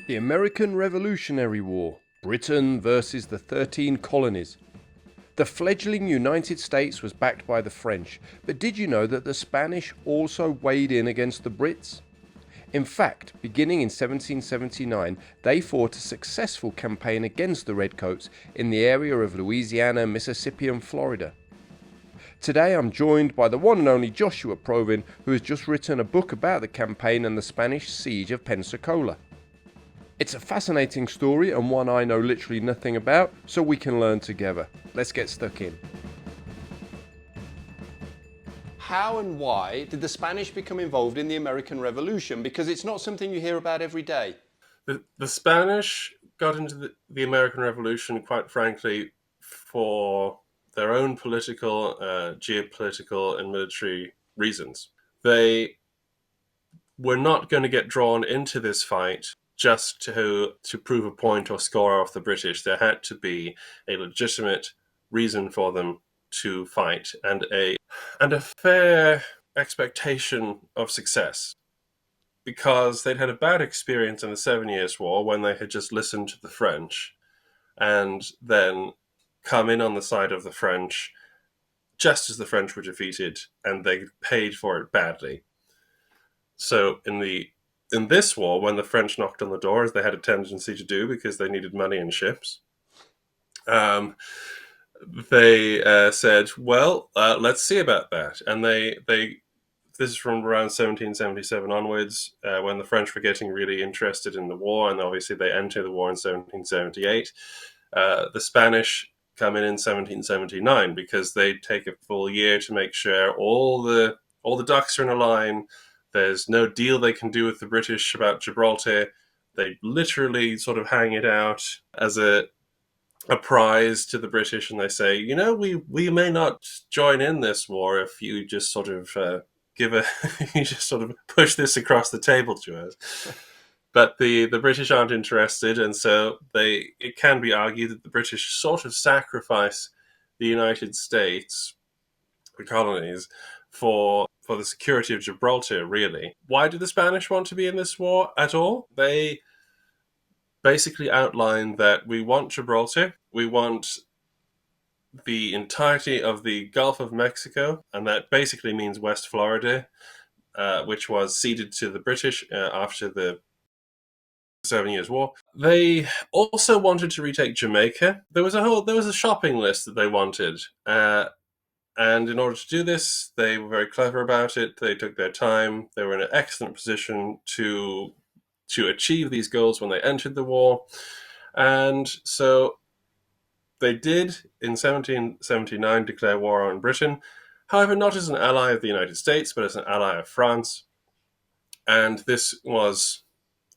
The American Revolutionary War, Britain versus the 13 colonies. The fledgling United States was backed by the French, but did you know that the Spanish also weighed in against the Brits? In fact, beginning in 1779, they fought a successful campaign against the redcoats in the area of Louisiana, Mississippi and Florida. Today I'm joined by the one and only Joshua Provin, who has just written a book about the campaign and the Spanish siege of Pensacola. It's a fascinating story and one I know literally nothing about, so we can learn together. Let's get stuck in. How and why did the Spanish become involved in the American Revolution? Because it's not something you hear about every day. The Spanish got into the American Revolution, quite frankly, for their own political, geopolitical, and military reasons. They were not going to get drawn into this fight just to prove a point or score off the British. There had to be a legitimate reason for them to fight and a fair expectation of success, because they'd had a bad experience in the 7 Years' War when they had just listened to the French and then come in on the side of the French just as the French were defeated, and they paid for it badly. So in this war, when the French knocked on the door, as they had a tendency to do because they needed money and ships, they said, well, let's see about that. And they this is from around 1777 onwards, when the French were getting really interested in the war, and obviously they enter the war in 1778. The Spanish come in 1779 because they take a full year to make sure all the ducks are in a line. There's no deal they can do with the British about Gibraltar. They literally sort of hang it out as a prize to the British, and they say, we may not join in this war if you just sort of you just sort of push this across the table to us. But the British aren't interested, and so it can be argued that the British sort of sacrifice the United States, the colonies, for the security of Gibraltar, really. Why do the Spanish want to be in this war at all? They basically outlined that we want Gibraltar, we want the entirety of the Gulf of Mexico, and that basically means West Florida, which was ceded to the British after the 7 Years' War. They also wanted to retake Jamaica. There was a shopping list that they wanted. And in order to do this, they were very clever about it. They took their time. They were in an excellent position to achieve these goals when they entered the war. And so they did, in 1779, declare war on Britain. However, not as an ally of the United States, but as an ally of France. And this was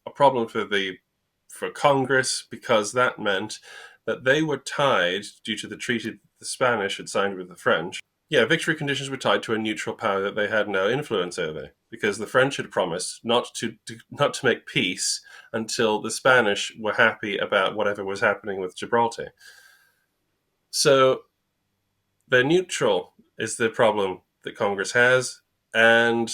a problem for Congress, because that meant that they were tied, due to the treaty the Spanish had signed with the French. Victory conditions were tied to a neutral power that they had no influence over, because the French had promised not to make peace until the Spanish were happy about whatever was happening with Gibraltar. So they're neutral is the problem that Congress has, and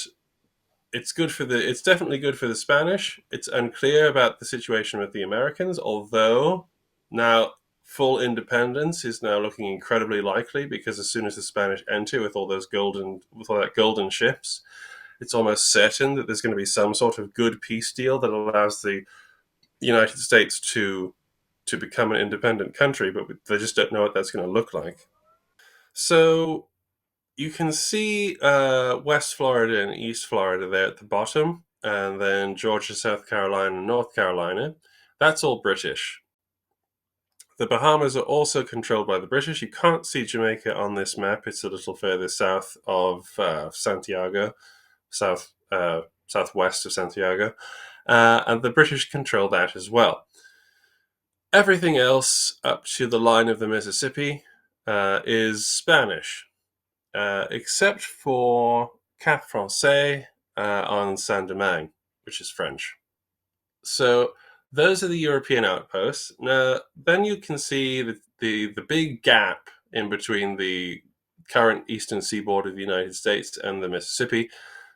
it's definitely good for the Spanish. It's unclear about the situation with the Americans, although now full independence is now looking incredibly likely, because as soon as the Spanish enter with all that golden ships, it's almost certain that there's going to be some sort of good peace deal that allows the United States to become an independent country, but they just don't know what that's going to look like. So you can see West Florida and East Florida there at the bottom, and then Georgia, South Carolina, and North Carolina. That's all British. The Bahamas are also controlled by the British. You can't see Jamaica on this map. It's a little further south of Santiago, southwest of Santiago, and the British control that as well. Everything else up to the line of the Mississippi is Spanish, except for Cap Français on Saint-Domingue, which is French. So those are the European outposts. Now, then you can see the big gap in between the current eastern seaboard of the United States and the Mississippi,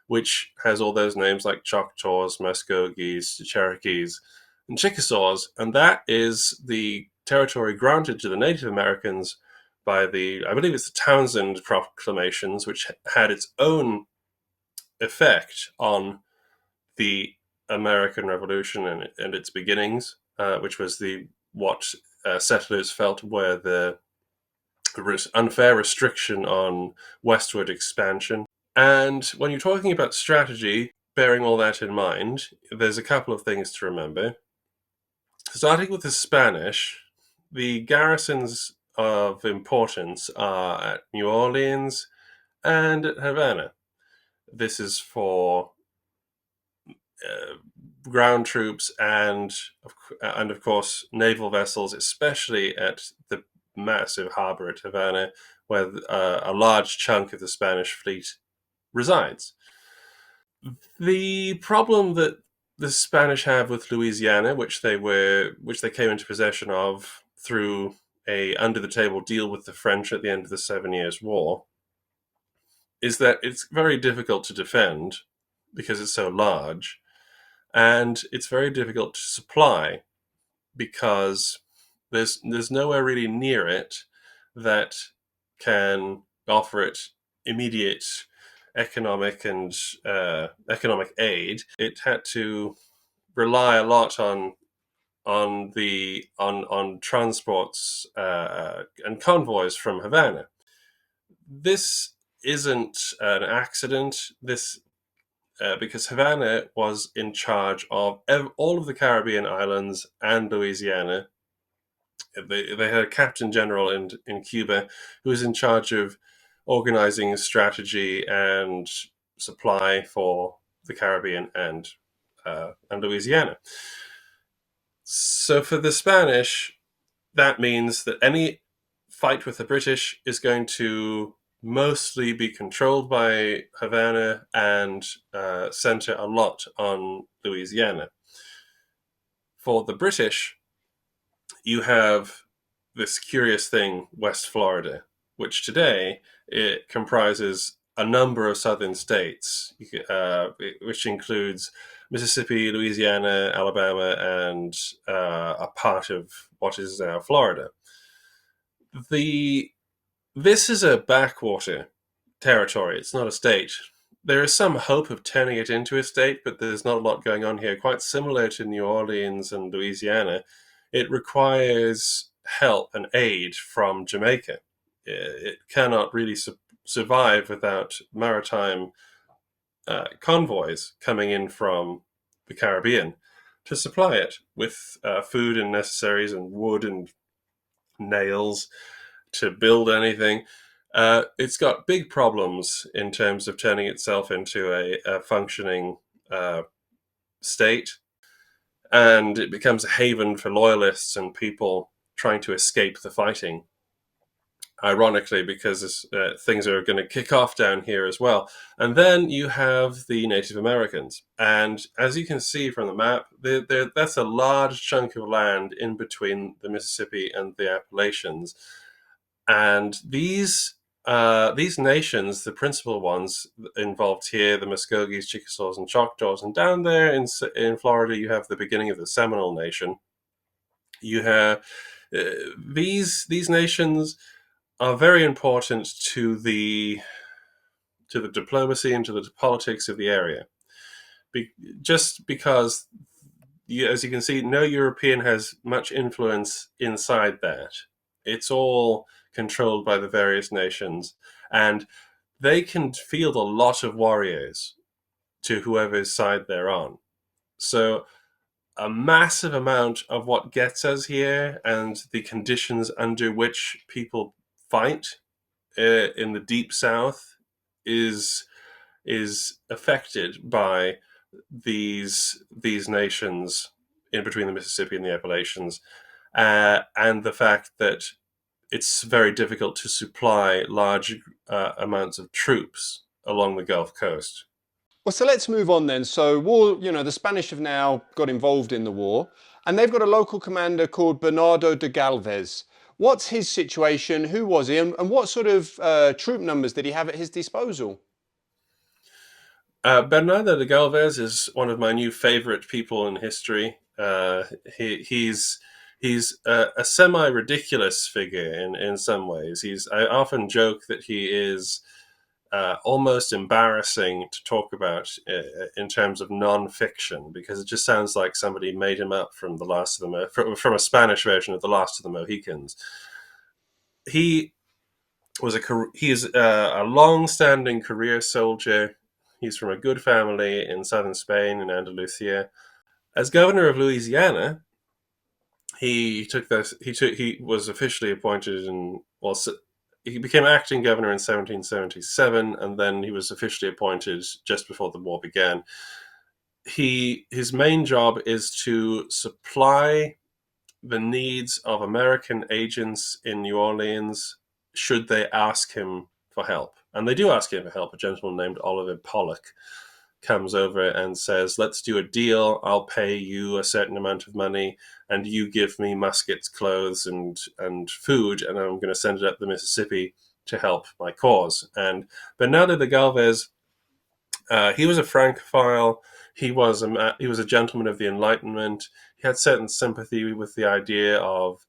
which has all those names like Choctaws, Muskogees, Cherokees, and Chickasaws, and that is the territory granted to the Native Americans by I believe it's the Townsend Proclamations, which had its own effect on the American Revolution and its beginnings, which was what settlers felt were the unfair restriction on westward expansion. And when you're talking about strategy, bearing all that in mind, there's a couple of things to remember. Starting with the Spanish, the garrisons of importance are at New Orleans and at Havana. This is for ground troops and of course naval vessels, especially at the massive harbor at Havana, where a large chunk of the Spanish fleet resides. The problem that the Spanish have with Louisiana, which they came into possession of through a under the table deal with the French at the end of the 7 Years' War, is that it's very difficult to defend because it's so large, and it's very difficult to supply because there's nowhere really near it that can offer it immediate economic aid. It had to rely a lot on transports and convoys from Havana. This isn't an accident. This because Havana was in charge of all of the Caribbean islands and Louisiana. They had a captain general in Cuba who was in charge of organizing strategy and supply for the Caribbean and Louisiana. So for the Spanish, that means that any fight with the British is going to mostly be controlled by Havana and center a lot on Louisiana. For the British, you have this curious thing, West Florida, which today it comprises a number of southern states, which includes Mississippi, Louisiana, Alabama, and a part of what is now Florida. This is a backwater territory. It's not a state. There is some hope of turning it into a state, but there's not a lot going on here. Quite similar to New Orleans and Louisiana, it requires help and aid from Jamaica. It cannot really survive without maritime convoys coming in from the Caribbean to supply it with food and necessaries and wood and nails to build anything. It's got big problems in terms of turning itself into a functioning state, and it becomes a haven for loyalists and people trying to escape the fighting. Ironically, because things are going to kick off down here as well. And then you have the Native Americans. And as you can see from the map, that's a large chunk of land in between the Mississippi and the Appalachians. And these nations, the principal ones involved here, the Muskogees, Chickasaws, and Choctaws, and down there in Florida, you have the beginning of the Seminole Nation. You have these nations are very important to the diplomacy and to the politics of the area. Just because, as you can see, no European has much influence inside that. It's all controlled by the various nations, and they can field a lot of warriors to whoever's side they're on. So a massive amount of what gets us here and the conditions under which people fight in the deep south is affected by these nations in between the Mississippi and the Appalachians, and the fact that it's very difficult to supply large amounts of troops along the Gulf Coast. Well, so let's move on then. So the Spanish have now got involved in the war, and they've got a local commander called Bernardo de Galvez. What's his situation? Who was he? And what sort of troop numbers did he have at his disposal? Bernardo de Galvez is one of my new favorite people in history. Uh, he's a semi ridiculous figure in some ways. I often joke that he is almost embarrassing to talk about in terms of non-fiction, because it just sounds like somebody made him up from the Last of the from a Spanish version of the Last of the Mohicans. He he is a long-standing career soldier. He's from a good family in southern Spain in Andalusia. As governor of Louisiana, he was officially appointed in, well, he became acting governor in 1777, and then he was officially appointed just before the war began. His main job is to supply the needs of American agents in New Orleans should they ask him for help. And they do ask him for help. A gentleman named Oliver Pollock comes over and says, let's do a deal. I'll pay you a certain amount of money and you give me muskets, clothes, and food, and I'm going to send it up the Mississippi to help my cause. And Bernardo de Galvez, he was a Francophile. He was a gentleman of the Enlightenment. He had certain sympathy with the idea of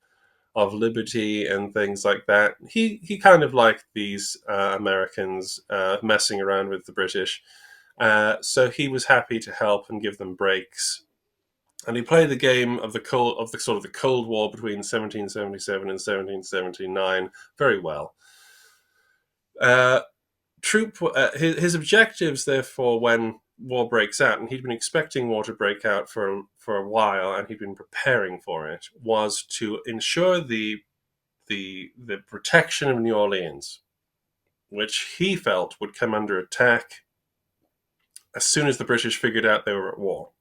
liberty and things like that. He kind of liked these Americans messing around with the British. So he was happy to help and give them breaks. And he played the game of the sort of the Cold War between 1777 and 1779 very well. Uh, his objectives, therefore, when war breaks out, and he'd been expecting war to break out for a while, and he'd been preparing for it, was to ensure the protection of New Orleans, which he felt would come under attack as soon as the British figured out they were at war.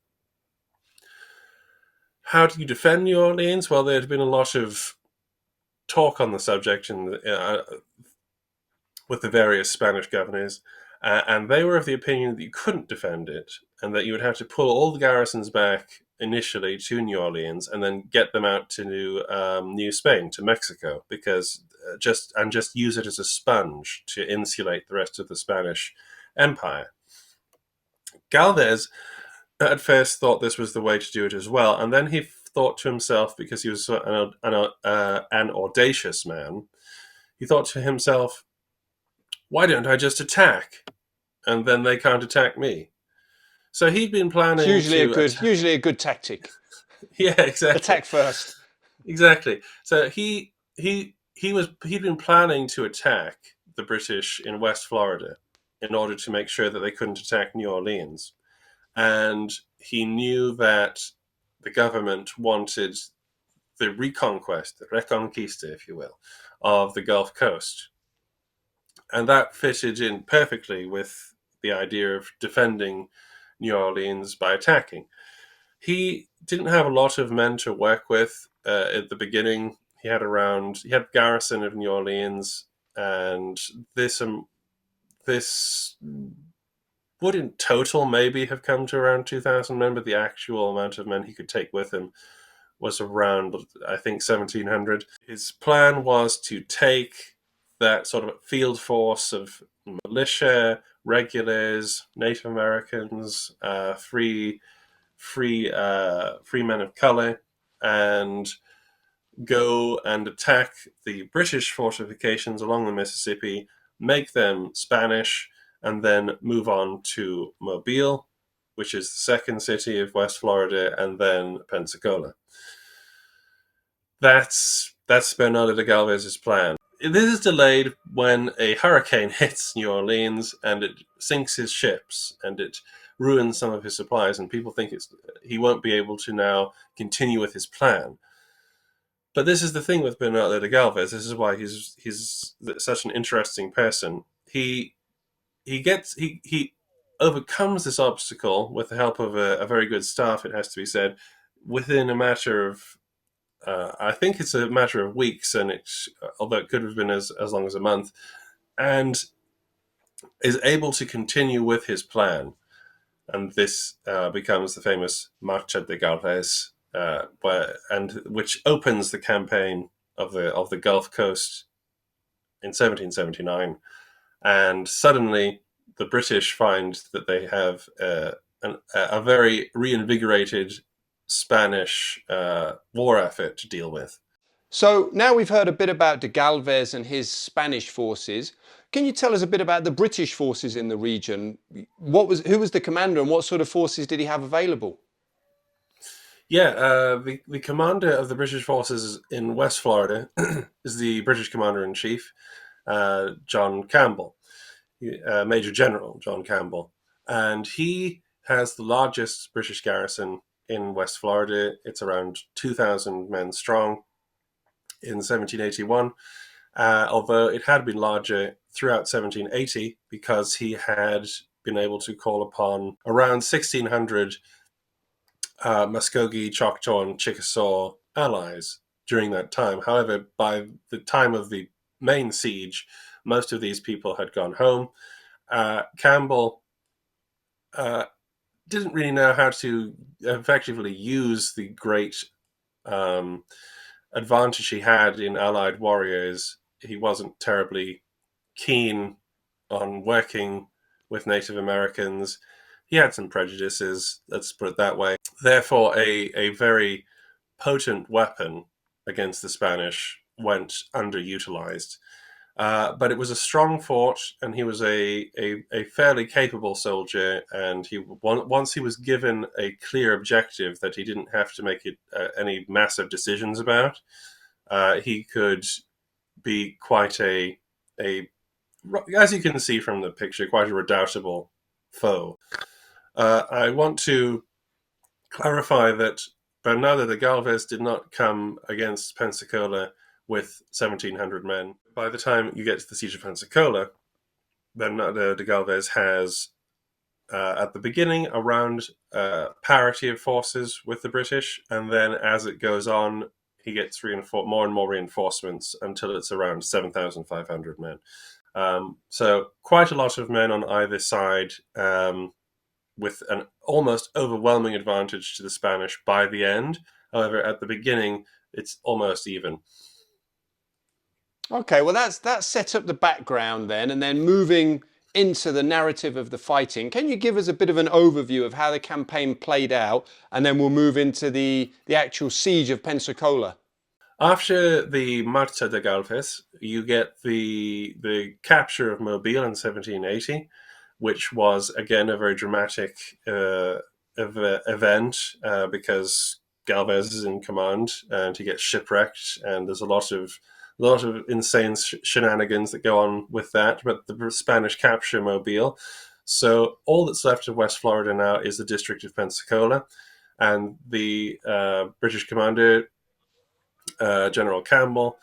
How do you defend New Orleans? Well, there had been a lot of talk on the subject with the various Spanish governors, and they were of the opinion that you couldn't defend it, and that you would have to pull all the garrisons back initially to New Orleans, and then get them out to New Spain, to Mexico, because just use it as a sponge to insulate the rest of the Spanish Empire. Galvez at first thought this was the way to do it as well, and then he thought to himself, because he was an audacious man, he thought to himself, why don't I just attack? And then they can't attack me. So he'd been planning usually a good tactic. Yeah, exactly. Attack first. Exactly. So he'd been planning to attack the British in West Florida in order to make sure that they couldn't attack New Orleans. And he knew that the government wanted the reconquest, the reconquista, if you will, of the Gulf Coast. And that fitted in perfectly with the idea of defending New Orleans by attacking. He didn't have a lot of men to work with at the beginning. He had garrison of New Orleans, and this would in total maybe have come to around 2,000 men, but the actual amount of men he could take with him was around, I think, 1,700. His plan was to take that sort of field force of militia, regulars, Native Americans, free men of color, and go and attack the British fortifications along the Mississippi, make them Spanish, and then move on to Mobile, which is the second city of West Florida, and then Pensacola. That's Bernardo de Galvez's plan. This is delayed when a hurricane hits New Orleans and it sinks his ships and it ruins some of his supplies, and people think he won't be able to now continue with his plan. But this is the thing with Bernardo de Galvez. This is why he's such an interesting person. He overcomes this obstacle with the help of a very good staff, it has to be said, within a matter of I think it's a matter of weeks, and although it could have been as long as a month, and is able to continue with his plan. And this becomes the famous Marcha de Galvez, which opens the campaign of the Gulf Coast in 1779. And suddenly, the British find that they have a very reinvigorated Spanish war effort to deal with. So now we've heard a bit about de Galvez and his Spanish forces. Can you tell us a bit about the British forces in the region? Who was the commander and what sort of forces did he have available? Yeah, the commander of the British forces in West Florida is the British Commander in Chief, John Campbell, Major General John Campbell, and he has the largest British garrison in West Florida. It's around 2,000 men strong in 1781, although it had been larger throughout 1780 because he had been able to call upon around 1,600 Muskogee, Choctaw, and Chickasaw allies during that time. However, by the time of the main siege, most of these people had gone home. Campbell didn't really know how to effectively use the great advantage he had in allied warriors. He wasn't terribly keen on working with Native Americans. He had some prejudices, let's put it that way. Therefore, a very potent weapon against the Spanish went underutilized. But it was a strong fort, and he was a fairly capable soldier. And once he was given a clear objective that he didn't have to make any massive decisions about, he could be quite as you can see from the picture, quite a redoubtable foe. I want to clarify that Bernardo de Galvez did not come against Pensacola with 1,700 men. By the time you get to the siege of Pensacola, Bernardo de Galvez has, at the beginning, around parity of forces with the British, and then as it goes on, he gets more and more reinforcements until it's around 7,500 men. So quite a lot of men on either side, with an almost overwhelming advantage to the Spanish by the end. However, at the beginning, it's almost even. Okay, well that's set up the background then, and then moving into the narrative of the fighting. Can you give us a bit of an overview of how the campaign played out, and then we'll move into the actual siege of Pensacola? After the Marcha de Galvez, you get the capture of Mobile in 1780, which was again a very dramatic event because Galvez is in command and he gets shipwrecked, and there's a lot of insane shenanigans that go on with that. But the Spanish capture Mobile, so all that's left of West Florida now is the District of Pensacola, and the British commander General Campbell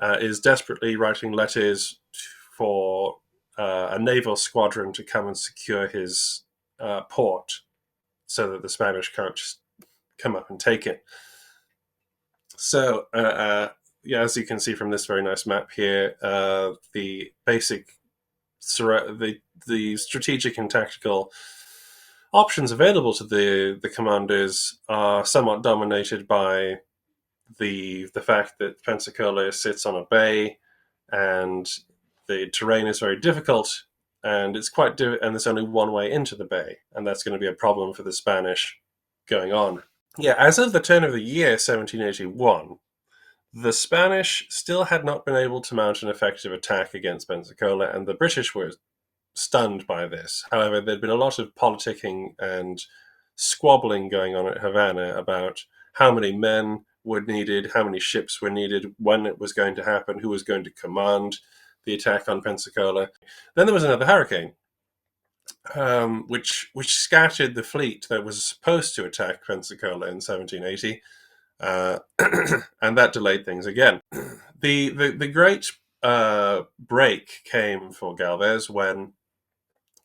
is desperately writing letters for a naval squadron to come and secure his port so that the Spanish can't just come up and take it. So, yeah, as you can see from this very nice map here, the basic, the strategic and tactical options available to the commanders are somewhat dominated by the fact that Pensacola sits on a bay and the terrain is very difficult, and it's and there's only one way into the bay, and that's going to be a problem for the Spanish going on. Yeah, as of the turn of the year 1781, the Spanish still had not been able to mount an effective attack against Pensacola, and the British were stunned by this. However, there'd been a lot of politicking and squabbling going on at Havana about how many men were needed, how many ships were needed, when it was going to happen, who was going to command the attack on Pensacola. Then there was another hurricane, which scattered the fleet that was supposed to attack Pensacola in 1780, and that delayed things again. The great break came for Galvez when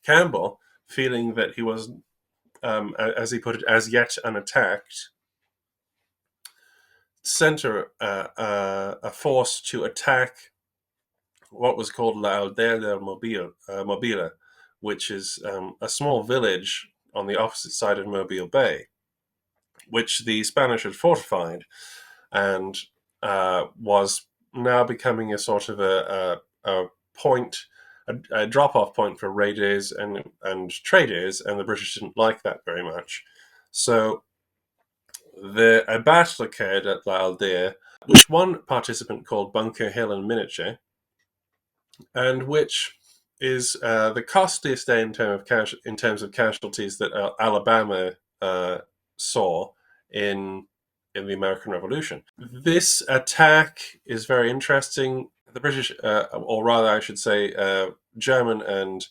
Campbell, feeling that he was, as he put it, as yet unattacked, sent a force to attack what was called La Aldea del Mobile, which is a small village on the opposite side of Mobile Bay, which the Spanish had fortified and was now becoming a sort of a point, a drop-off point for raiders and traders, and the British didn't like that very much. So A battle occurred at La Aldea, which one participant called Bunker Hill in miniature, and which is the costliest day in terms of casualties that Alabama saw in the American Revolution. This attack is very interesting. The British, or rather, I should say, German and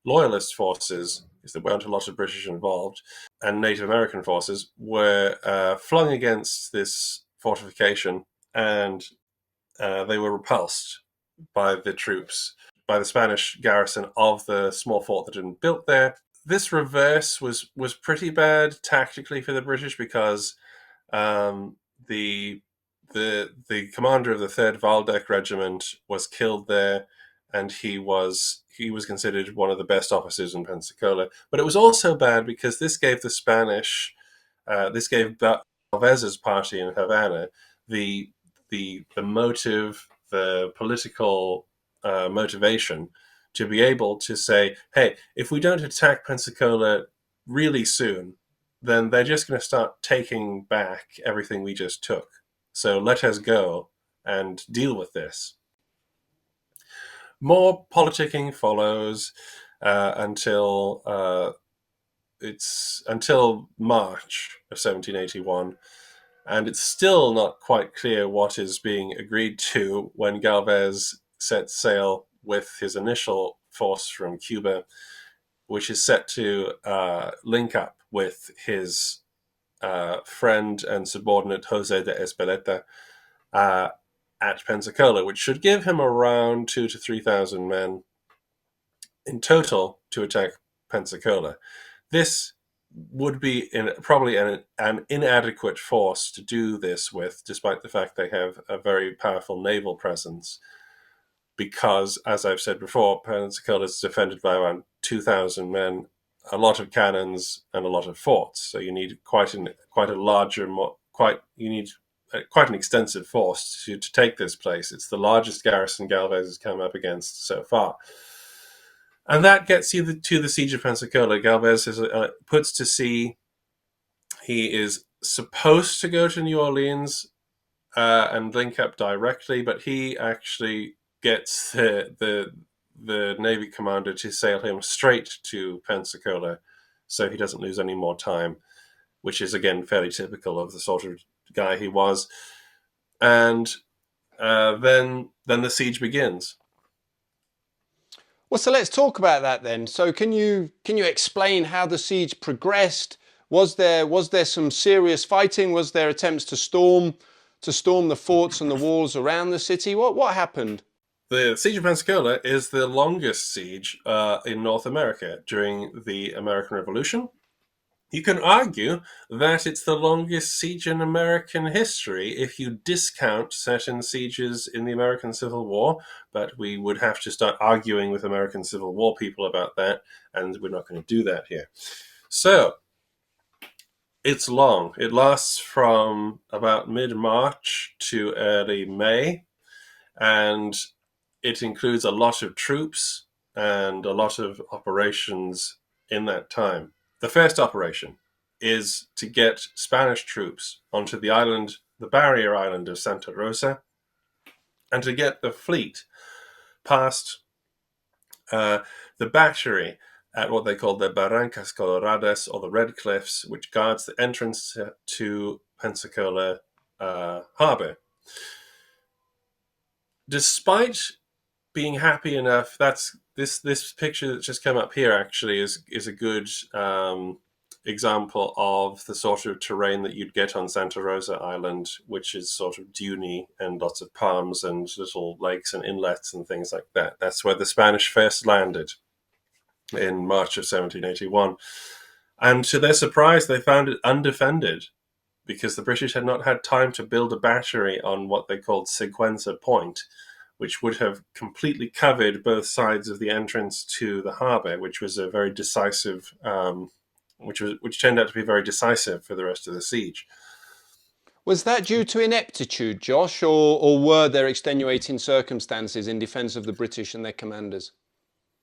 Loyalist forces, because there weren't a lot of British involved, and Native American forces were flung against this fortification, and they were repulsed by the troops, by the Spanish garrison of the small fort that had been built there. This reverse was pretty bad tactically for the British because um, the the commander of the Third Waldeck Regiment was killed there, and he was considered one of the best officers in Pensacola. But it was also bad because this gave the Spanish, this gave Galvez's party in Havana the the motive, the political motivation to be able to say, hey, if we don't attack Pensacola really soon, then they're just going to start taking back everything we just took. So let us go and deal with this. More politicking follows until March of 1781, and it's still not quite clear what is being agreed to when Galvez sets sail with his initial force from Cuba, which is set to link up with his friend and subordinate Jose de Espeleta uh, at Pensacola, which should give him around 2,000 to 3,000 men in total to attack Pensacola. This would be probably an inadequate force to do this with, despite the fact they have a very powerful naval presence. Because, as I've said before, Pensacola is defended by around 2,000 men, a lot of cannons, and a lot of forts. So you need quite a larger, you need quite an extensive force to take this place. It's the largest garrison Galvez has come up against so far. And that gets you to the siege of Pensacola. Galvez puts to sea. He is supposed to go to New Orleans and link up directly, but he actually gets the Navy commander to sail him straight to Pensacola, so he doesn't lose any more time, which is again fairly typical of the sort of guy he was. And then the siege begins. Well, so let's talk about that then. So can you explain how the siege progressed? Was there some serious fighting? Was there attempts to storm the forts and the walls around the city? What happened? The siege of Pensacola is the longest siege in North America during the American Revolution. You can argue that it's the longest siege in American history if you discount certain sieges in the American Civil War, but we would have to start arguing with American Civil War people about that, and we're not going to do that here. So, it's long. It lasts from about mid-March to early May, and it includes a lot of troops and a lot of operations in that time. The first operation is to get Spanish troops onto the barrier island of Santa Rosa, and to get the fleet past the battery at what they call the Barrancas Coloradas, or the Red Cliffs, which guards the entrance to Pensacola harbor. Despite being happy enough, that's this picture that's just come up here actually is a good example of the sort of terrain that you'd get on Santa Rosa Island, which is sort of duney and lots of palms and little lakes and inlets and things like that. That's where the Spanish first landed in March of 1781. And to their surprise, they found it undefended because the British had not had time to build a battery on what they called Sequenza Point, which would have completely covered both sides of the entrance to the harbour, which was a very decisive, which turned out to be very decisive for the rest of the siege. Was that due to ineptitude, Josh, or were there extenuating circumstances in defence of the British and their commanders?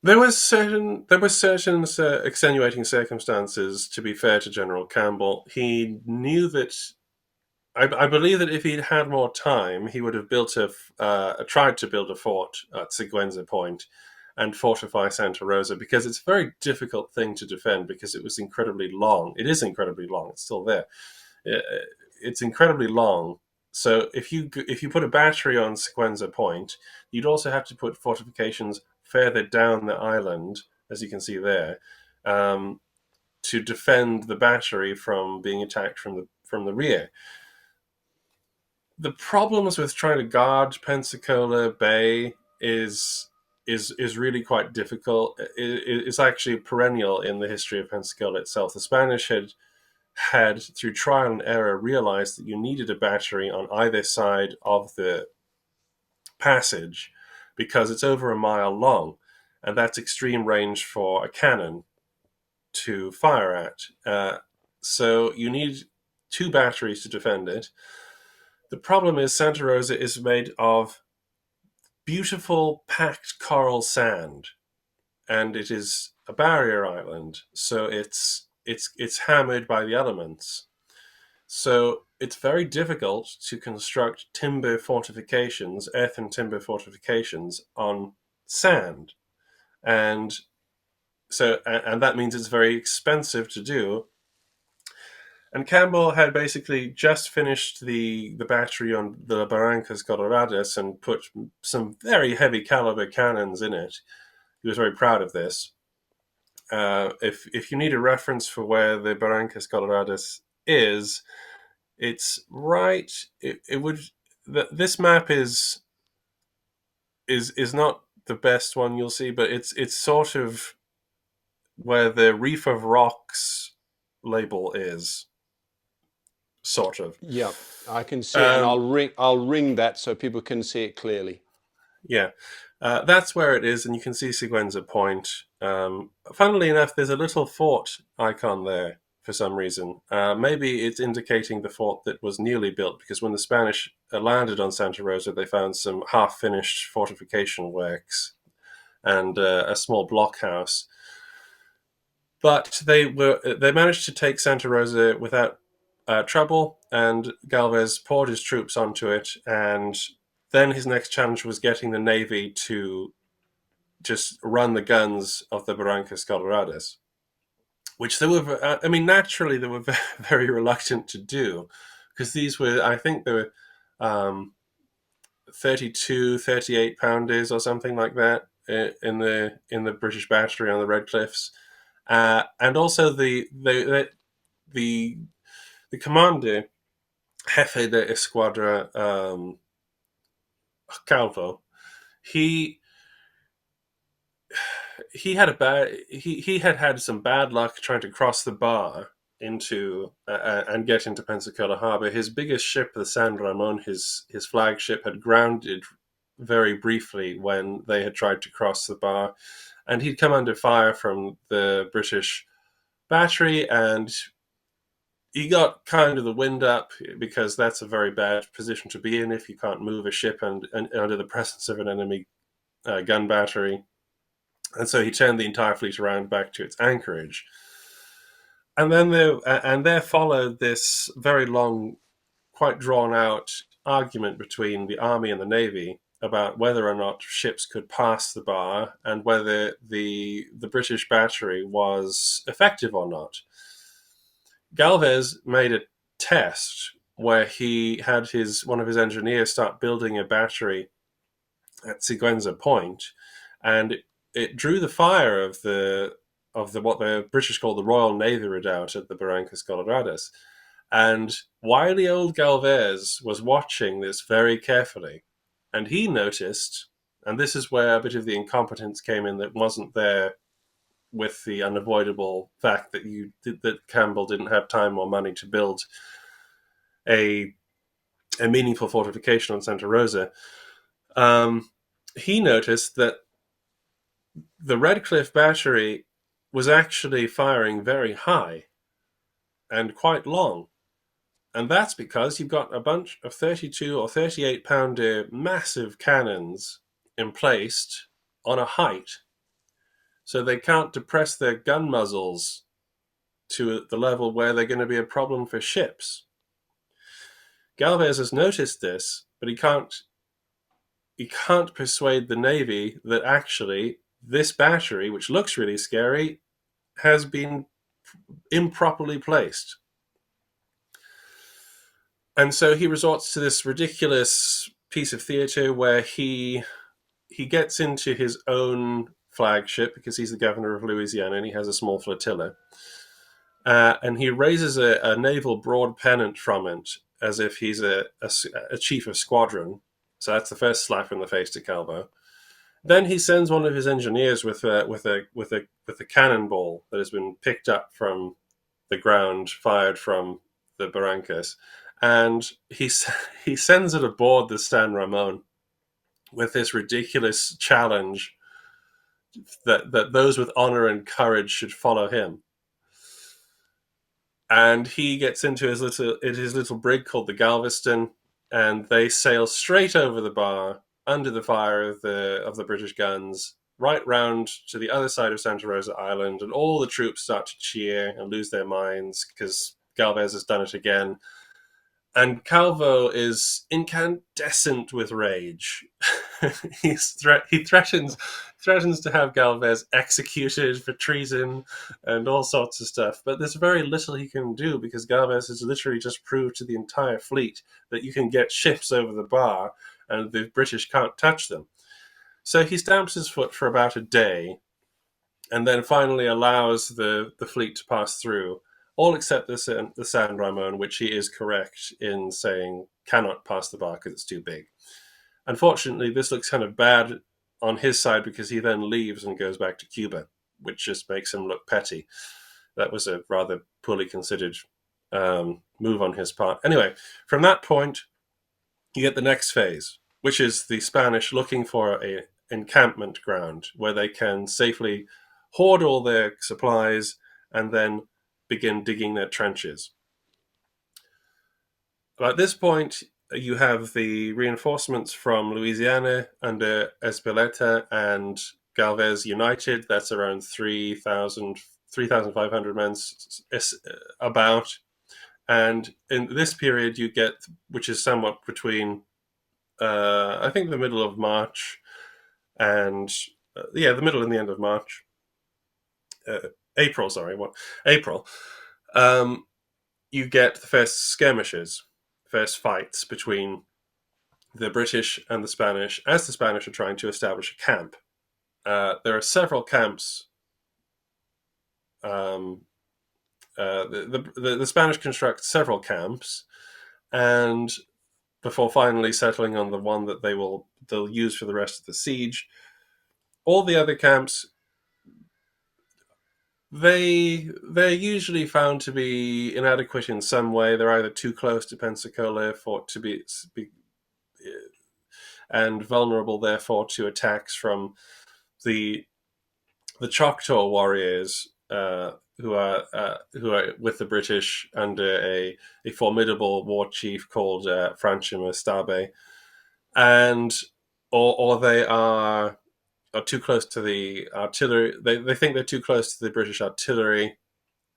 There were certain extenuating circumstances. To be fair to General Campbell, he knew that. I believe that if he'd had more time, he would have tried to build a fort at Siguenza Point and fortify Santa Rosa, because it's a very difficult thing to defend because it was incredibly long. It is incredibly long. It's still there. Uh, It's incredibly long. So if you put a battery on Siguenza Point, you'd also have to put fortifications further down the island, as you can see there, um, to defend the battery from being attacked from the rear. The problems with trying to guard Pensacola Bay is really quite difficult. It's actually perennial in the history of Pensacola itself. The Spanish had through trial and error realized that you needed a battery on either side of the passage because it's over a mile long, and that's extreme range for a cannon to fire at. So you need two batteries to defend it. The problem is Santa Rosa is made of beautiful packed coral sand, and it is a barrier island, so it's hammered by the elements. So it's very difficult to construct timber fortifications, earth and timber fortifications on sand, and and that means it's very expensive to do. And Campbell had basically just finished the battery on the Barrancas Coloradas and put some very heavy caliber cannons in it. He was very proud of this. If you need a reference for where the Barrancas Coloradas is, it's right. It would. This map is not the best one you'll see, but it's sort of where the Reef of Rocks label is, sort of. Yeah, I can see it, and Um, I'll ring that so people can see it clearly. yeah, that's where it is, and you can see Siguenza Point. Funnily enough, there's a little fort icon there for some reason. Maybe it's indicating the fort that was newly built, because when the Spanish landed on Santa Rosa, they found some half-finished fortification works and a small blockhouse. But they managed to take Santa Rosa without trouble, and Galvez poured his troops onto it. And then his next challenge was getting the navy to just run the guns of the Barrancas Coloradas, which they were. I mean, naturally, they were very, very reluctant to do, because these were, I think, they were 32, 38 pounders or something like that in the British battery on the Red Cliffs. And also the the commander, jefe de escuadra, Calvo, he he had had some bad luck trying to cross the bar into and get into Pensacola Harbor. His biggest ship, the San Ramon, his flagship, had grounded very briefly when they had tried to cross the bar, and he'd come under fire from the British battery, and he got kind of the wind up, because that's a very bad position to be in if you can't move a ship and under the presence of an enemy gun battery. And so he turned the entire fleet around back to its anchorage. And there followed this very long, quite drawn out argument between the army and the navy about whether or not ships could pass the bar and whether the British battery was effective or not. Galvez made a test where he had one of his engineers start building a battery at Siguenza Point, and it drew the fire of the what the British called the Royal Navy Redoubt at the Barrancas Coloradas. And wily old Galvez was watching this very carefully, and he noticed, and this is where a bit of the incompetence came in that wasn't there with the unavoidable fact that Campbell didn't have time or money to build a a meaningful fortification on Santa Rosa. Um, he noticed that the Red Cliff battery was actually firing very high and quite long. And that's because you've got a bunch of 32 or 38 pounder massive cannons emplaced on a height. so they can't depress their gun muzzles to the level where they're going to be a problem for ships. Galvez has noticed this, but he can't persuade the Navy that actually this battery, which looks really scary, has been improperly placed. And so he resorts to this ridiculous piece of theater where he gets into his own flagship, because he's the governor of Louisiana and he has a small flotilla. And he raises a naval broad pennant from it as if he's a chief of squadron. So that's the first slap in the face to Calvo. Then he sends one of his engineers with a cannonball that has been picked up from the ground, fired from the barrancas, and he sends it aboard the San Ramon with this ridiculous challenge that those with honor and courage should follow him. And he gets into his little brig called the Galveston, and they sail straight over the bar under the fire of the British guns, right round to the other side of Santa Rosa Island, and all the troops start to cheer and lose their minds because Galvez has done it again. And Calvo is incandescent with rage. He threatens to have Galvez executed for treason and all sorts of stuff. But there's very little he can do, because Galvez has literally just proved to the entire fleet that you can get ships over the bar and the British can't touch them. So he stamps his foot for about a day and then finally allows the fleet to pass through. All except the San Ramon, which he is correct in saying cannot pass the bar because it's too big. Unfortunately, this looks kind of bad on his side, because he then leaves and goes back to Cuba, which just makes him look petty. That was a rather poorly considered move on his part. Anyway, from that point, you get the next phase, which is the Spanish looking for an encampment ground where they can safely hoard all their supplies and then begin digging their trenches. At this point, you have the reinforcements from Louisiana under Espeleta and Galvez united. That's around 3,500 men about. And in this period, you get, which is somewhat between, I think, the middle of March and, the middle and the end of March. April. You get the first skirmishes, first fights between the British and the Spanish, as the Spanish are trying to establish a camp. There are several camps. The Spanish construct several camps, and before finally settling on the one that they'll use for the rest of the siege. All the other camps, they're usually found to be inadequate in some way. They're either too close to Pensacola to be and vulnerable, therefore, to attacks from the Choctaw warriors who are with the British under a formidable war chief called Francia Stabe, and or they are too close to the artillery. They think they're too close to the British artillery,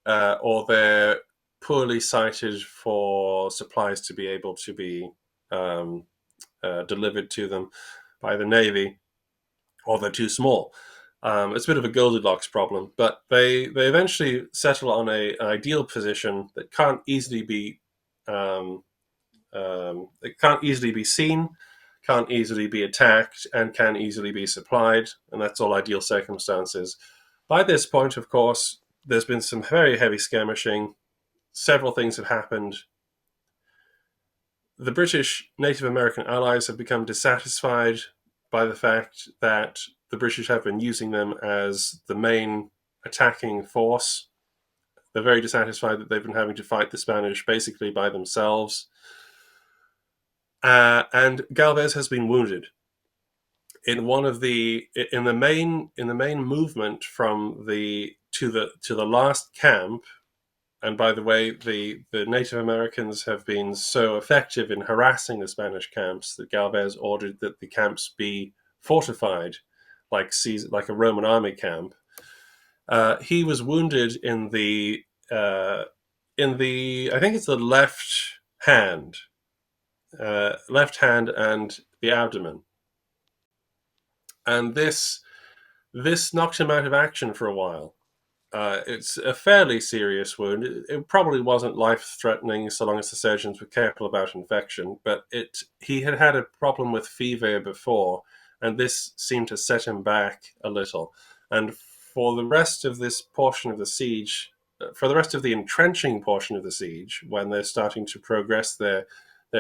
or they're poorly sited for supplies to be able to be delivered to them by the Navy, or they're too small. It's a bit of a Goldilocks problem, but they eventually settle on an ideal position that can't easily be seen, can't easily be attacked, and can easily be supplied, and that's all ideal circumstances. By this point, of course, there's been some very heavy skirmishing. Several things have happened. The British Native American allies have become dissatisfied by the fact that the British have been using them as the main attacking force. They're very dissatisfied that they've been having to fight the Spanish basically by themselves. And Galvez has been wounded in the main movement from to the last camp. And by the way, the Native Americans have been so effective in harassing the Spanish camps that Galvez ordered that the camps be fortified like a Roman army camp. He was wounded in the I think it's the left hand and the abdomen, and this knocked him out of action for a while. It's a fairly serious wound. It probably wasn't life-threatening so long as the surgeons were careful about infection, but he had had a problem with fever before, and this seemed to set him back a little. And for the rest of this portion of the siege, for the rest of the entrenching portion of the siege, when they're starting to progress their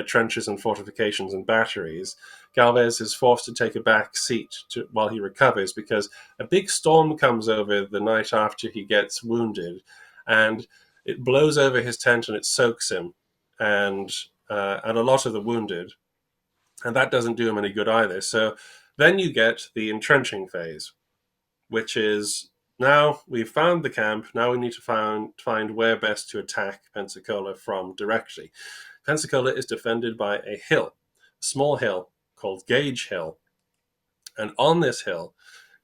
trenches and fortifications and batteries, Galvez is forced to take a back seat while he recovers, because a big storm comes over the night after he gets wounded, and it blows over his tent and it soaks him, and a lot of the wounded, and that doesn't do him any good either. So then you get the entrenching phase, which is, now we've found the camp. Now we need to find where best to attack Pensacola from directly. Pensacola is defended by a hill, a small hill called Gage Hill. And on this hill,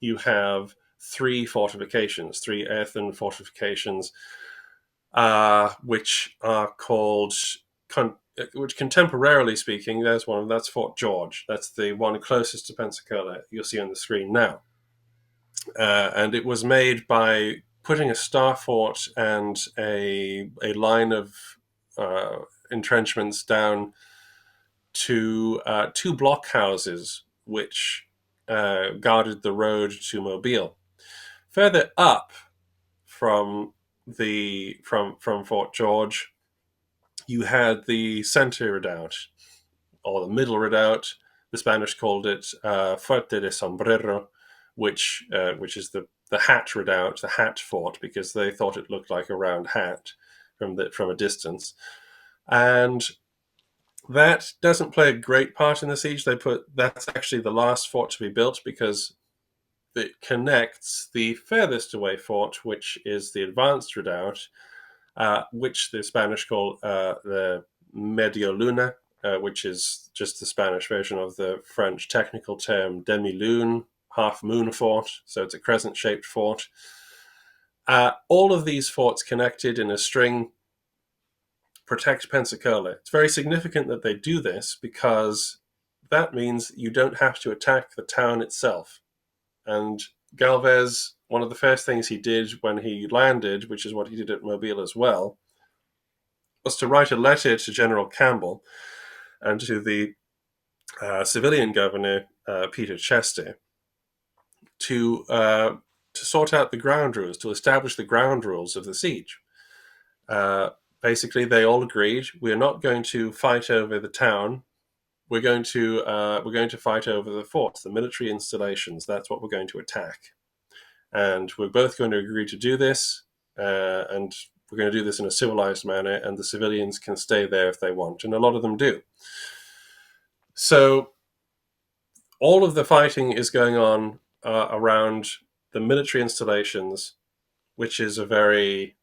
you have three earthen fortifications, which are called, which contemporarily speaking, there's one of them, that's Fort George. That's the one closest to Pensacola, you'll see on the screen now. And it was made by putting a star fort and a line of entrenchments down to two blockhouses, which guarded the road to Mobile. Further up from Fort George, you had the center redoubt, or the middle redoubt. The Spanish called it Fuerte de Sombrero, which is the hat redoubt, the hat fort, because they thought it looked like a round hat from a distance. And that doesn't play a great part in the siege. That's actually the last fort to be built, because it connects the furthest away fort, which is the advanced redoubt, which the Spanish call the Medio Luna, which is just the Spanish version of the French technical term demi-lune, half-moon fort. So it's a crescent-shaped fort. All of these forts connected in a string protect Pensacola. It's very significant that they do this, because that means you don't have to attack the town itself. And Galvez, one of the first things he did when he landed, which is what he did at Mobile as well, was to write a letter to General Campbell and to the civilian governor, Peter Chester, to sort out the ground rules, to establish the ground rules of the siege. Basically, they all agreed, we are not going to fight over the town. We're going to fight over the forts, the military installations. That's what we're going to attack, and we're both going to agree to do this. And we're going to do this in a civilized manner, and the civilians can stay there if they want, and a lot of them do. So all of the fighting is going on around the military installations, which is a very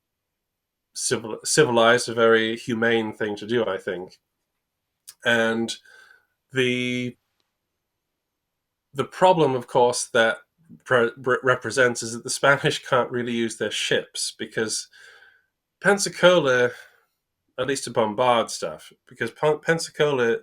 civilized, a very humane thing to do, I think. And the problem, of course, that represents is that the Spanish can't really use their ships, because Pensacola, at least to bombard stuff, because Pensacola,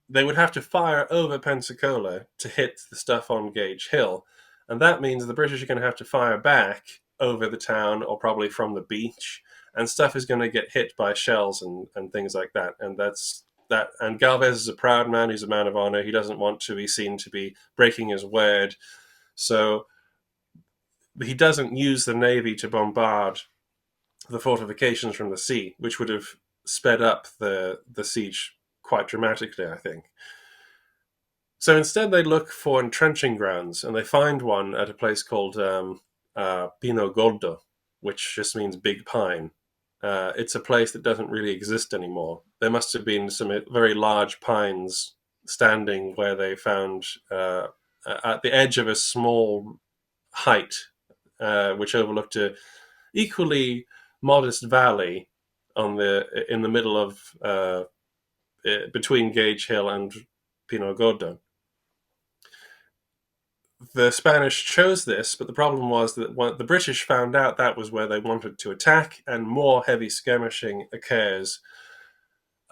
they would have to fire over Pensacola to hit the stuff on Gage Hill, and that means the British are going to have to fire back over the town, or probably from the beach, and stuff is going to get hit by shells and things like that. And that's that. And Galvez is a proud man. He's a man of honor. He doesn't want to be seen to be breaking his word. So he doesn't use the navy to bombard the fortifications from the sea, which would have sped up the siege quite dramatically, I think. So instead they look for entrenching grounds, and they find one at a place called Pino Gordo, which just means big pine. It's a place that doesn't really exist anymore. There must have been some very large pines standing where they found at the edge of a small height, which overlooked a equally modest valley in the middle of between Gage Hill and Pino Gordo. the Spanish chose this, but the problem was that when the British found out that was where they wanted to attack, and more heavy skirmishing occurs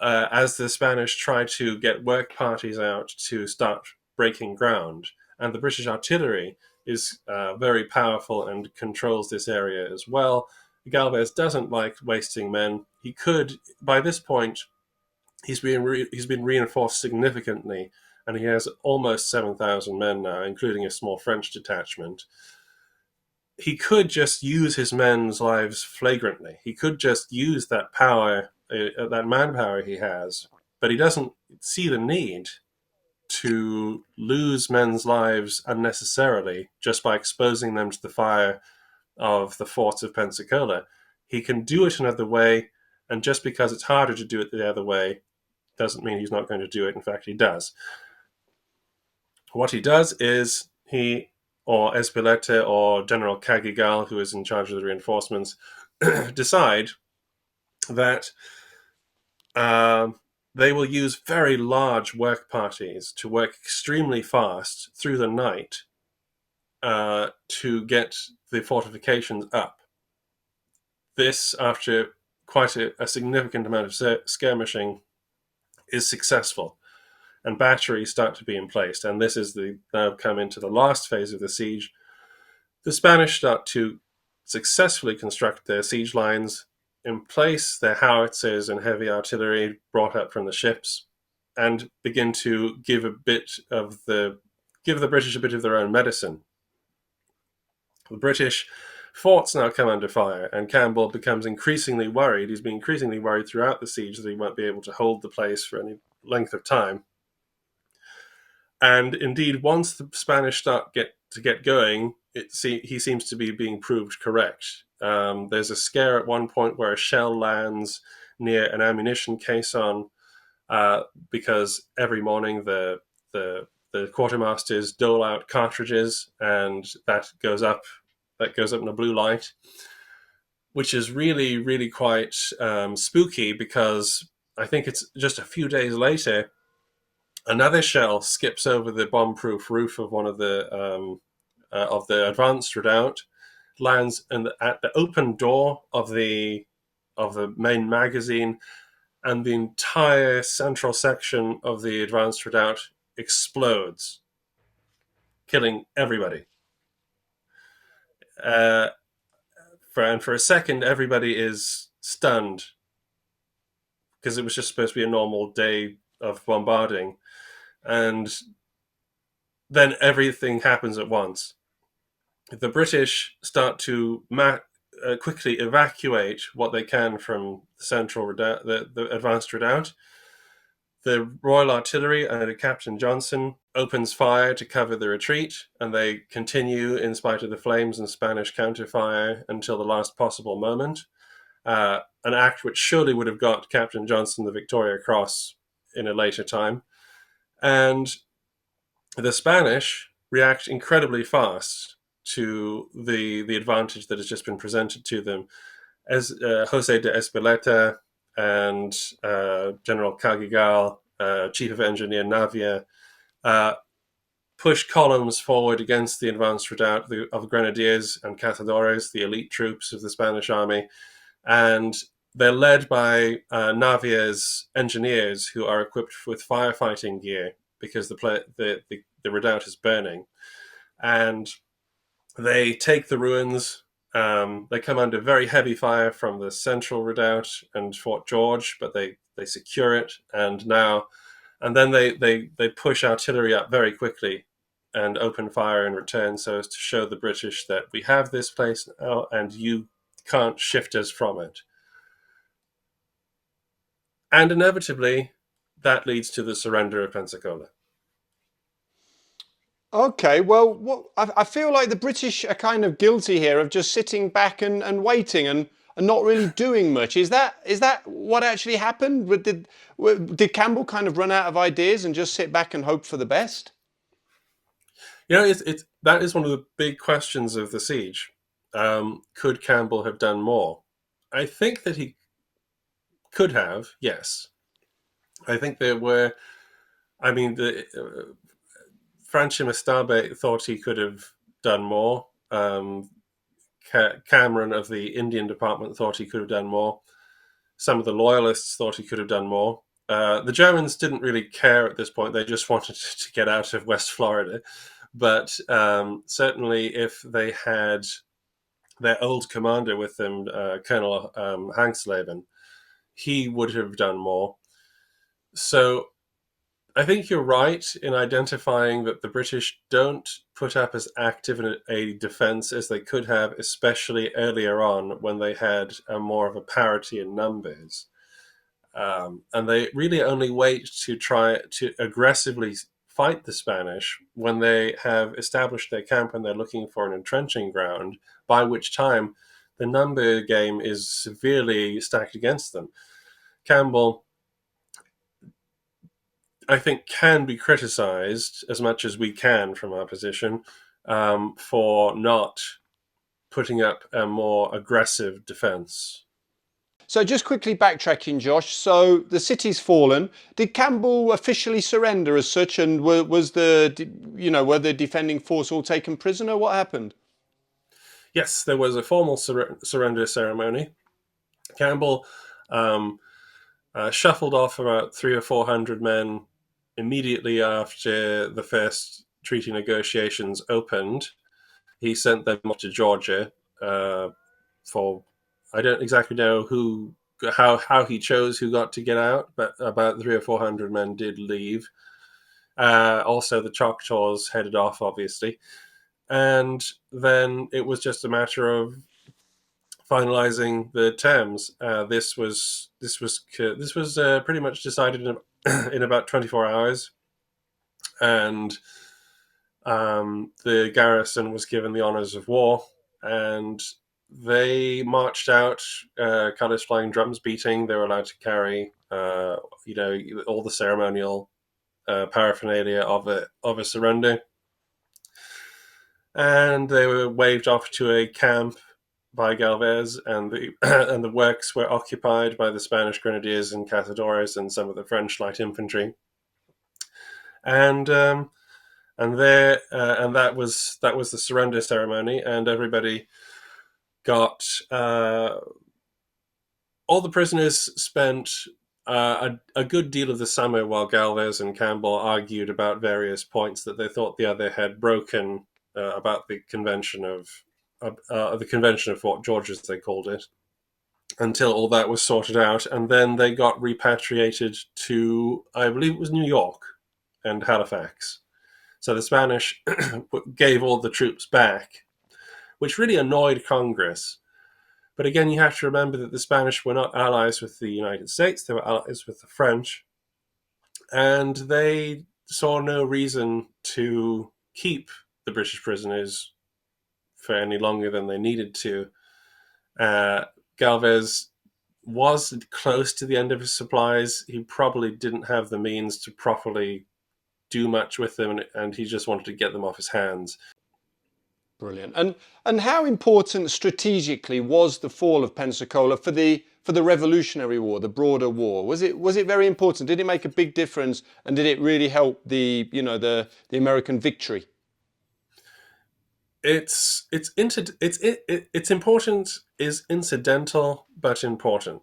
as the Spanish try to get work parties out to start breaking ground. And the British artillery is very powerful and controls this area as well. Galvez doesn't like wasting men. He could, by this point, he's been reinforced significantly, and he has almost 7,000 men now, including a small French detachment. He could just use his men's lives flagrantly. He could just use that power, that manpower he has, but he doesn't see the need to lose men's lives unnecessarily just by exposing them to the fire of the forts of Pensacola. He can do it another way, and just because it's harder to do it the other way doesn't mean he's not going to do it. In fact, he does. What he does is he, or Espeleta, or General Cagigal, who is in charge of the reinforcements, decide that they will use very large work parties to work extremely fast through the night to get the fortifications up. This, after quite a significant amount of skirmishing, is successful, and batteries start to be in place. And this is now come into the last phase of the siege. The Spanish start to successfully construct their siege lines in place, their howitzers and heavy artillery brought up from the ships, and begin to give the British a bit of their own medicine. The British forts now come under fire, and Campbell becomes increasingly worried. He's been increasingly worried throughout the siege that he won't be able to hold the place for any length of time. And indeed, once the Spanish get going, he seems to be being proved correct. There's a scare at one point where a shell lands near an ammunition caisson because every morning the quartermasters dole out cartridges, and that goes up in a blue light, which is really, really quite spooky, because I think it's just a few days later, another shell skips over the bomb-proof roof of one of the advanced redoubt, lands at the open door of the main magazine, and the entire central section of the advanced redoubt explodes, killing everybody. For a second, everybody is stunned, because it was just supposed to be a normal day of bombarding, and then everything happens at once. The British start to quickly evacuate what they can from the central redoubt, the advanced redoubt. The Royal Artillery under Captain Johnson opens fire to cover the retreat, and they continue in spite of the flames and Spanish counterfire until the last possible moment. An act which surely would have got Captain Johnson the Victoria Cross in a later time. And the Spanish react incredibly fast to the advantage that has just been presented to them. As Jose de Espeleta and General Cagigal, Chief of Engineer Navia, push columns forward against the advanced redoubt of Grenadiers and Cazadores, the elite troops of the Spanish army, and they're led by Navia's engineers, who are equipped with firefighting gear because the redoubt is burning, and they take the ruins. They come under very heavy fire from the central redoubt and Fort George, but they secure it, and then they push artillery up very quickly and open fire in return, so as to show the British that we have this place now, and you can't shift us from it. And inevitably, that leads to the surrender of Pensacola. Okay, well, I feel like the British are kind of guilty here of just sitting back and waiting and not really doing much. Is that what actually happened? Did Campbell kind of run out of ideas and just sit back and hope for the best? That is one of the big questions of the siege. Could Campbell have done more? I think that he could have, yes. I think there were, I mean, Franchi Mastabe thought he could have done more. Cameron of the Indian Department thought he could have done more. Some of the loyalists thought he could have done more. The Germans didn't really care at this point. They just wanted to get out of West Florida. But certainly if they had their old commander with them, Colonel Hangsleben, he would have done more. So I think you're right in identifying that the British don't put up as active a defense as they could have, especially earlier on when they had more of a parity in numbers. And they really only wait to try to aggressively fight the Spanish when they have established their camp and they're looking for an entrenching ground, by which time the number game is severely stacked against them. Campbell, I think, can be criticized as much as we can from our position for not putting up a more aggressive defense. So just quickly backtracking, Josh. So the city's fallen. Did Campbell officially surrender as such, and were the defending force all taken prisoner? What happened? Yes, there was a formal surrender ceremony. Campbell shuffled off about 300 or 400 men immediately after the first treaty negotiations opened. He sent them off to Georgia for, I don't exactly know how he chose who got to get out, but about 300 or 400 men did leave. Also, the Choctaws headed off, obviously, and then it was just a matter of finalizing the terms. This was pretty much decided in about 24 hours, and the garrison was given the honors of war, and they marched out, colors flying, drums beating. They were allowed to carry, all the ceremonial paraphernalia of a surrender, and they were waved off to a camp by Galvez, and the and the works were occupied by the Spanish grenadiers and cazadores and some of the French light infantry, and that was the surrender ceremony, and everybody got all the prisoners spent a good deal of the summer while Galvez and Campbell argued about various points that they thought the other had broken about the convention of Fort George, as they called it, until all that was sorted out, and then they got repatriated to, I believe it was New York and Halifax. So the Spanish gave all the troops back, which really annoyed Congress. But again, you have to remember that the Spanish were not allies with the United States, they were allies with the French, and they saw no reason to keep the British prisoners for any longer than they needed to. Galvez was close to the end of his supplies. He probably didn't have the means to properly do much with them, and he just wanted to get them off his hands. Brilliant. And how important strategically was the fall of Pensacola for the Revolutionary War, the broader war? Was it very important? Did it make a big difference, and did it really help the American victory? It's important is incidental but important,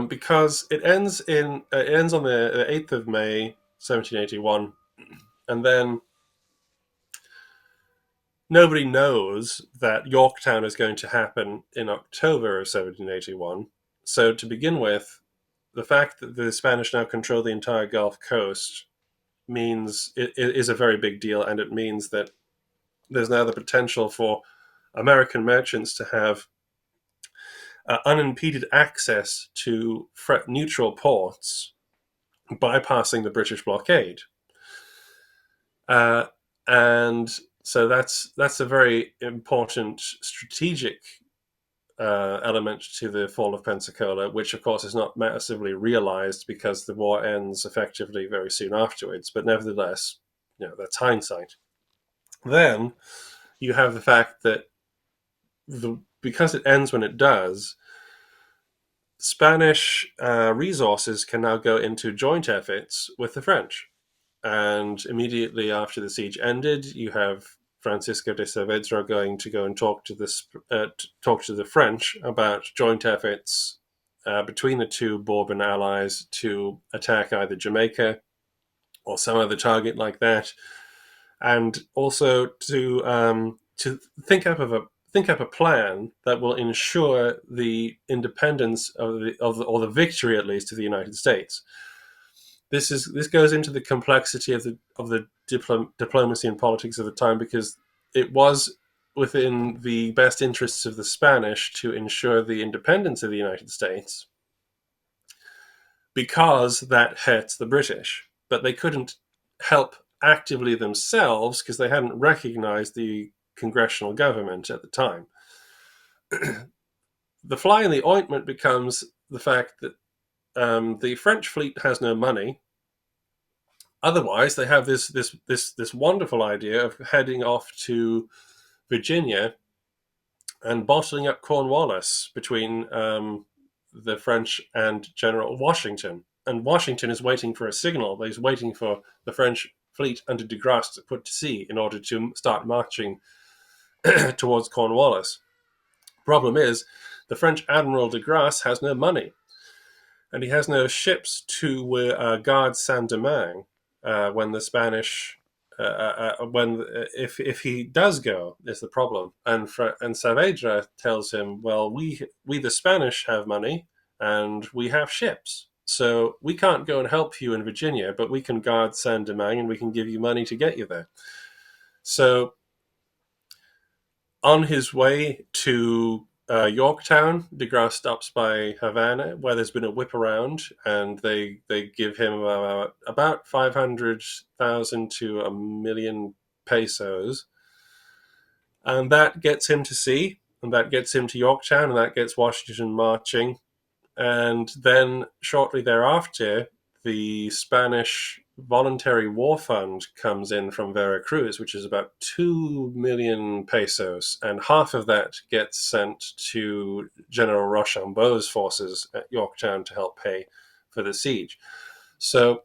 because it ends on the 8th of May 1781, and then nobody knows that Yorktown is going to happen in October of 1781. So to begin with, the fact that the Spanish now control the entire Gulf Coast means it is a very big deal, and it means that there's now the potential for American merchants to have unimpeded access to neutral ports, bypassing the British blockade. And so that's a very important strategic element to the fall of Pensacola, which of course is not massively realized because the war ends effectively very soon afterwards. But nevertheless, that's hindsight. Then you have the fact that because it ends when it does, Spanish resources can now go into joint efforts with the French. And immediately after the siege ended, you have Francisco de Saavedra going to go and talk to the French about joint efforts between the two Bourbon allies to attack either Jamaica or some other target like that, and also to think up a plan that will ensure the independence or the victory, at least, of the United States. This goes into the complexity of the diplomacy and politics of the time, because it was within the best interests of the Spanish to ensure the independence of the United States, because that hurts the British. But they couldn't help actively themselves because they hadn't recognized the congressional government at the time. The fly in the ointment becomes the fact that the French fleet has no money. Otherwise, they have this wonderful idea of heading off to Virginia and bottling up Cornwallis between the French and General Washington. And Washington is waiting for a signal. He's waiting for the French fleet under de Grasse to put to sea in order to start marching towards Cornwallis. Problem is, the French Admiral de Grasse has no money, and he has no ships to guard Saint-Domingue when the Spanish, if he does go, is the problem. And Saavedra tells him, well, we the Spanish have money and we have ships, so we can't go and help you in Virginia, but we can guard Saint-Domingue and we can give you money to get you there. So on his way to Yorktown, de Grasse stops by Havana, where there's been a whip around, and they give him about 500,000 to a million pesos, and that gets him to sea, and that gets him to Yorktown, and that gets Washington marching. And then shortly thereafter, the Spanish Voluntary War Fund comes in from Veracruz, which is about 2 million pesos, and half of that gets sent to General Rochambeau's forces at Yorktown to help pay for the siege. So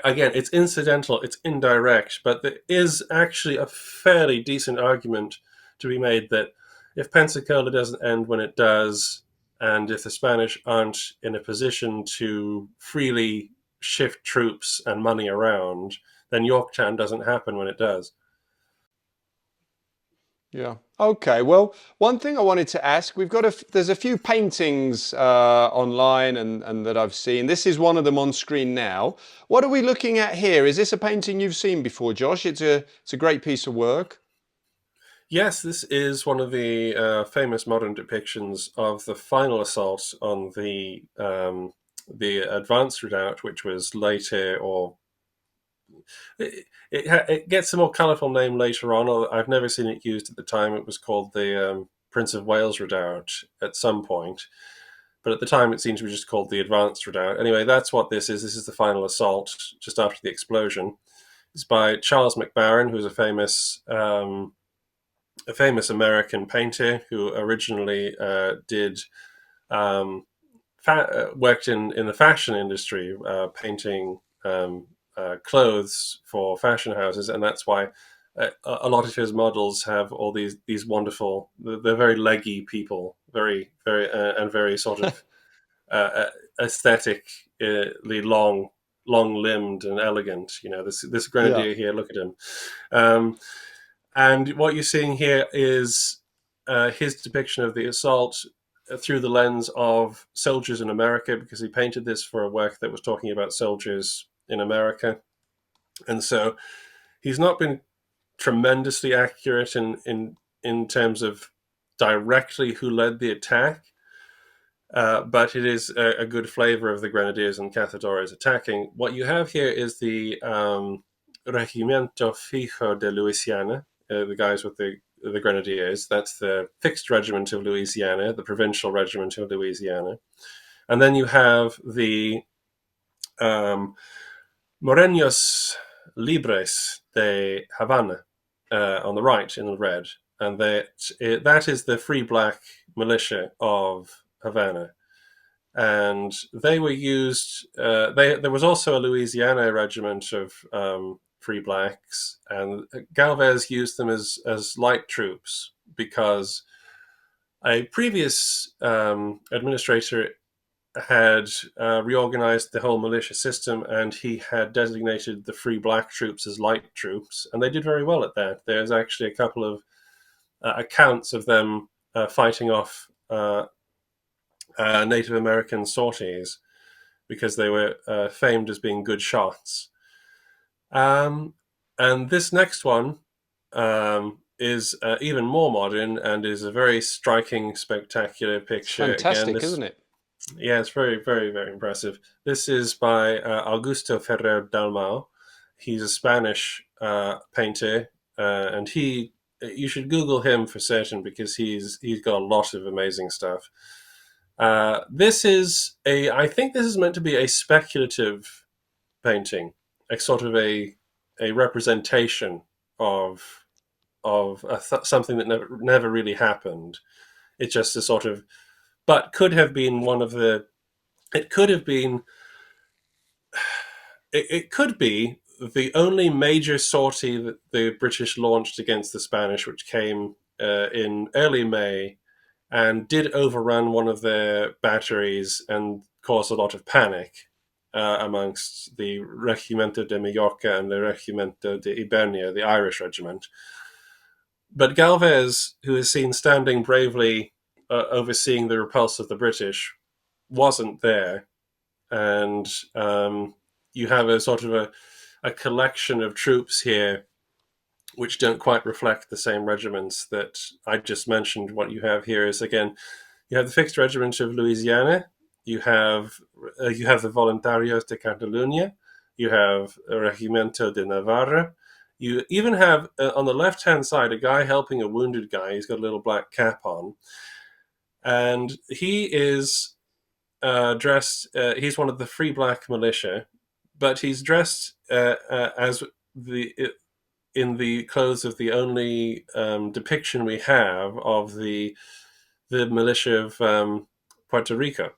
again, it's incidental, it's indirect, but there is actually a fairly decent argument to be made that if Pensacola doesn't end when it does, and if the Spanish aren't in a position to freely shift troops and money around, then Yorktown doesn't happen when it does. Yeah. Okay. Well, one thing I wanted to ask, there's a few paintings online and that I've seen. This is one of them on screen now. What are we looking at here? Is this a painting you've seen before, Josh? It's a great piece of work. Yes, this is one of the famous modern depictions of the final assault on the advanced redoubt, which was later, or it gets a more colourful name later on. I've never seen it used at the time. It was called the Prince of Wales redoubt at some point, but at the time it seemed to be just called the advanced redoubt. Anyway, that's what this is. This is the final assault just after the explosion. It's by Charles McBarron, who's a famous American painter who originally worked in the fashion industry, painting clothes for fashion houses, and that's why a lot of his models have all these wonderful, they're very leggy people, very and very sort of aesthetically long limbed and elegant. You know, this grenadier here, look at him. And what you're seeing here is his depiction of the assault through the lens of soldiers in America, because he painted this for a work that was talking about soldiers in America. And so he's not been tremendously accurate in terms of directly who led the attack, but it is a good flavor of the Grenadiers and Cazadores attacking. What you have here is the Regimiento Fijo de Louisiana, the guys with the Grenadiers. That's the fixed regiment of Louisiana, the provincial regiment of Louisiana. And then you have the Morenos Libres de Havana on the right in the red. And that is the Free Black militia of Havana. and they were used. There was also a Louisiana regiment of free blacks, and Galvez used them as light troops because a previous administrator had reorganized the whole militia system, and he had designated the free black troops as light troops, and they did very well at that. There's actually a couple of accounts of them fighting off Native American sorties because they were famed as being good shots. And this next one is even more modern and is a very striking, spectacular picture. It's fantastic, isn't it? Yeah, it's very, very, very impressive. This is by Augusto Ferrer Dalmau. He's a Spanish painter, and you should Google him for certain because he's got a lot of amazing stuff. I think this is meant to be a speculative painting, a sort of a representation of something that never really happened. It's just a sort of, but could have been one of the. It could have been. It could be the only major sortie that the British launched against the Spanish, which came in early May, and did overrun one of their batteries and cause a lot of panic amongst the Regimiento de Mallorca and the Regimiento de Ibernia, the Irish regiment. But Galvez, who is seen standing bravely overseeing the repulse of the British, wasn't there. And you have a sort of a collection of troops here which don't quite reflect the same regiments that I just mentioned. What you have here is, again, you have the fixed regiment of Louisiana, you have the Voluntarios de Catalunya, you have Regimiento de Navarra, you even have on the left-hand side a guy helping a wounded guy. He's got a little black cap on, and he is dressed. He's one of the free black militia, but he's dressed as in the clothes of the only depiction we have of the militia of Puerto Rico.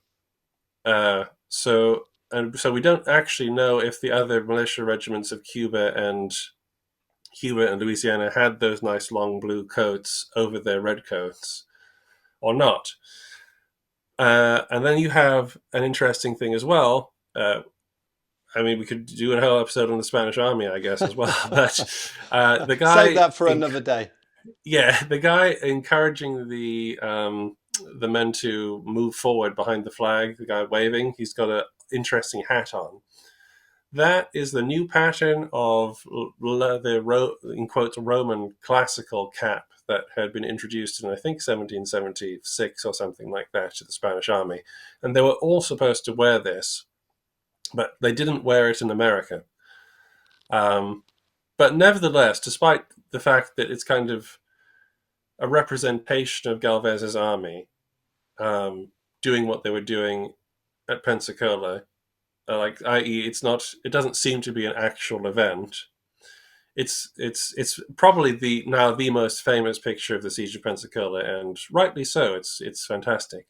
So we don't actually know if the other militia regiments of Cuba and Louisiana had those nice long blue coats over their red coats or not. And then you have an interesting thing as well. We could do a whole episode on the Spanish Army, I guess, as well. But the guy save that for another day. Yeah, the guy encouraging the men to move forward behind the flag, the guy waving, he's got an interesting hat on. That is the new pattern of the, in quotes, Roman classical cap that had been introduced in, I think, 1776 or something like that to the Spanish army. And they were all supposed to wear this, but they didn't wear it in America. But nevertheless, despite the fact that it's kind of a representation of Galvez's army doing what they were doing at Pensacola, i.e., it doesn't seem to be an actual event. It's probably now the most famous picture of the siege of Pensacola, and rightly so. It's fantastic.